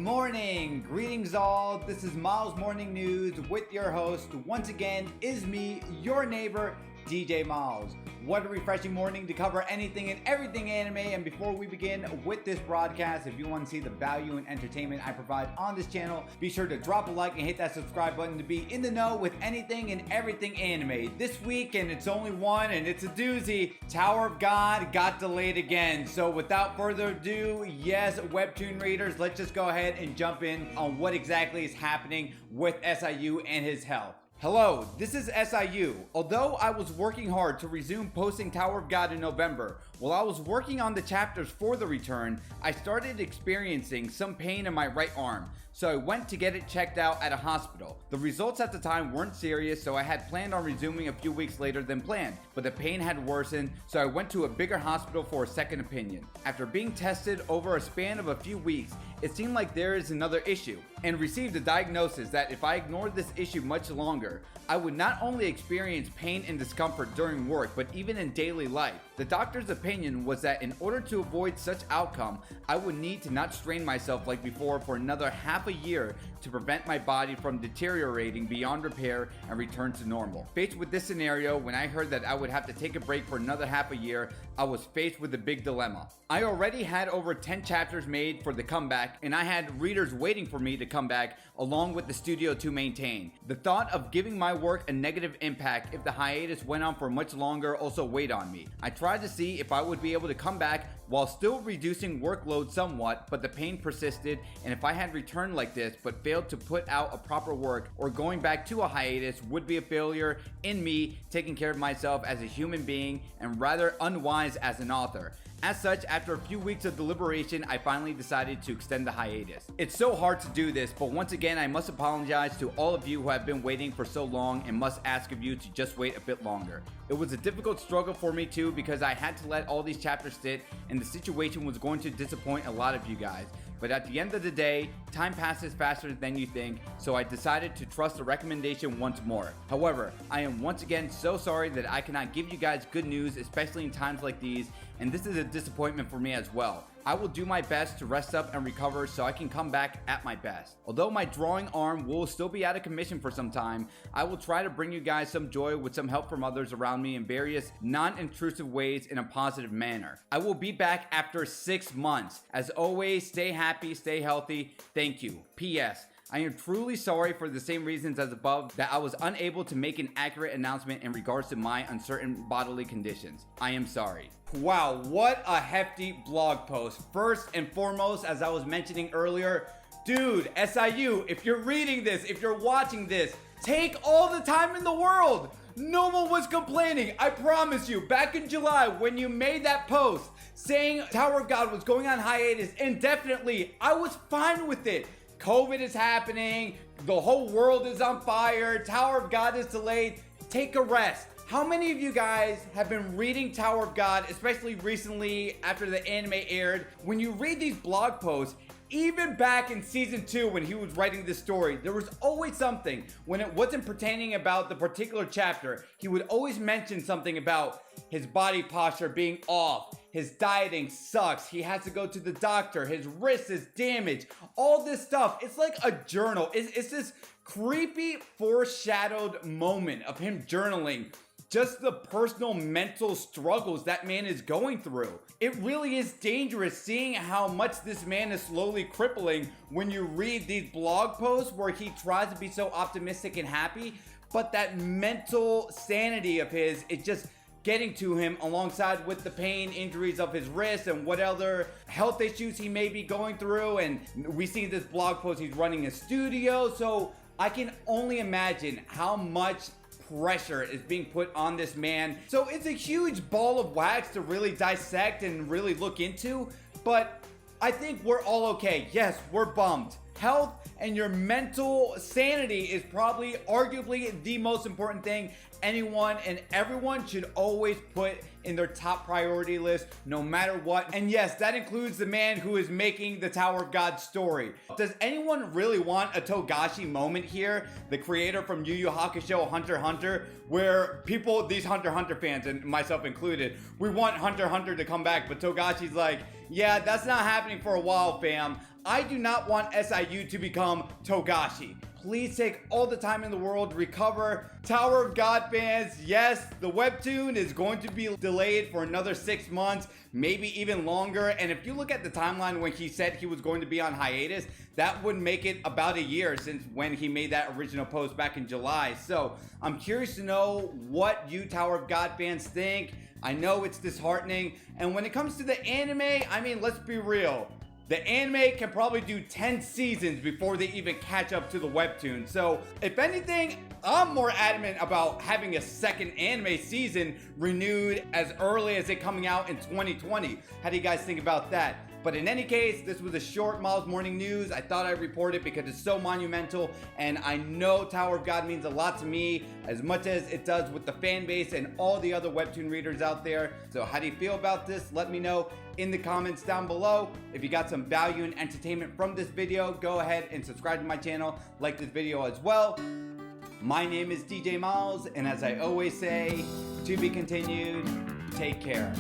morning, greetings all. This is Miles Morning News with your host. Once again, is me, your neighbor, DJ Miles. What a refreshing morning to cover anything and everything anime. And before we begin with this broadcast, if you want to see the value and entertainment I provide on this channel, be sure to drop a like and hit that subscribe button to be in the know with anything and everything anime. This week, and it's only one, and it's a doozy, Tower of God got delayed again. So without further ado, yes, Webtoon readers, let's just go ahead and jump in on what exactly is happening with SIU and his health. Hello, this is SIU. Although I was working hard to resume posting Tower of God in November, while I was working on the chapters for the return, I started experiencing some pain in my right arm, so I went to get it checked out at a hospital. The results at the time weren't serious, so I had planned on resuming a few weeks later than planned, but the pain had worsened, so I went to a bigger hospital for a second opinion. After being tested over a span of a few weeks, it seemed like there is another issue, and received a diagnosis that if I ignored this issue much longer, I would not only experience pain and discomfort during work, but even in daily life. The doctor's opinion was that in order to avoid such outcome, I would need to not strain myself like before for another half a year to prevent my body from deteriorating beyond repair and return to normal. Faced with this scenario, when I heard that I would have to take a break for another half a year, I was faced with a big dilemma. I already had over 10 chapters made for the comeback, and I had readers waiting for me to come back along with the studio to maintain. The thought of giving my work a negative impact if the hiatus went on for much longer also weighed on me. I tried to see if I would be able to come back while still reducing workload somewhat, but the pain persisted, and if I had returned like this but failed to put out a proper work or going back to a hiatus would be a failure in me taking care of myself as a human being and rather unwise as an author. As such, after a few weeks of deliberation, I finally decided to extend the hiatus. It's so hard to do this, but once again, I must apologize to all of you who have been waiting for so long and must ask of you to just wait a bit longer. It was a difficult struggle for me too because I had to let all these chapters sit and the situation was going to disappoint a lot of you guys. But at the end of the day, time passes faster than you think, so I decided to trust the recommendation once more. However, I am once again so sorry that I cannot give you guys good news, especially in times like these, and this is a disappointment for me as well. I will do my best to rest up and recover so I can come back at my best. Although my drawing arm will still be out of commission for some time, I will try to bring you guys some joy with some help from others around me in various non-intrusive ways in a positive manner. I will be back after 6 months. As always, stay happy, stay healthy. Thank you. P.S. I am truly sorry for the same reasons as above that I was unable to make an accurate announcement in regards to my uncertain bodily conditions. I am sorry. Wow, what a hefty blog post. First and foremost, as I was mentioning earlier, dude, SIU, if you're reading this, if you're watching this, take all the time in the world. No one was complaining. I promise you, back in July when you made that post saying Tower of God was going on hiatus indefinitely, I was fine with it. COVID is happening, the whole world is on fire, Tower of God is delayed. Take a rest. How many of you guys have been reading Tower of God, especially recently after the anime aired? When you read these blog posts, even back in season 2 when he was writing this story, there was always something. When it wasn't pertaining about the particular chapter, he would always mention something about his body posture being off, his dieting sucks, he has to go to the doctor, his wrist is damaged, all this stuff. It's like a journal. It's this creepy foreshadowed moment of him journaling just the personal mental struggles that man is going through. It really is dangerous seeing how much this man is slowly crippling when you read these blog posts where he tries to be so optimistic and happy, but that mental sanity of his is just getting to him alongside with the pain, injuries of his wrist and what other health issues he may be going through. And we see this blog post, he's running a studio, so I can only imagine how much pressure is being put on this man. So it's a huge ball of wax to really dissect and really look into, but I think we're all okay. Yes, we're bummed. Health and your mental sanity is probably arguably the most important thing anyone and everyone should always put in their top priority list no matter what. And yes, that includes the man who is making the Tower of God story. Does anyone really want a Togashi moment here? The creator from Yu Yu Hakusho, Hunter x Hunter, where people, these Hunter x Hunter fans and myself included, we want Hunter x Hunter to come back, but Togashi's like, yeah, that's not happening for a while, fam. I do not want SIU to become Togashi. Please take all the time in the world to recover. Tower of God fans, yes, the webtoon is going to be delayed for another 6 months, maybe even longer. And if you look at the timeline when he said he was going to be on hiatus, that would make it about a year since when he made that original post back in July. So I'm curious to know what you Tower of God fans think. I know it's disheartening. And when it comes to the anime, I mean, let's be real. The anime can probably do 10 seasons before they even catch up to the webtoon. So if anything, I'm more adamant about having a second anime season renewed as early as it coming out in 2020. How do you guys think about that? But in any case, this was a short Miles Morning News. I thought I'd report it because it's so monumental, and I know Tower of God means a lot to me as much as it does with the fan base and all the other webtoon readers out there. So how do you feel about this? Let me know in the comments down below. If you got some value and entertainment from this video, go ahead and subscribe to my channel, like this video as well. My name is DJ Miles, and as I always say, to be continued, take care.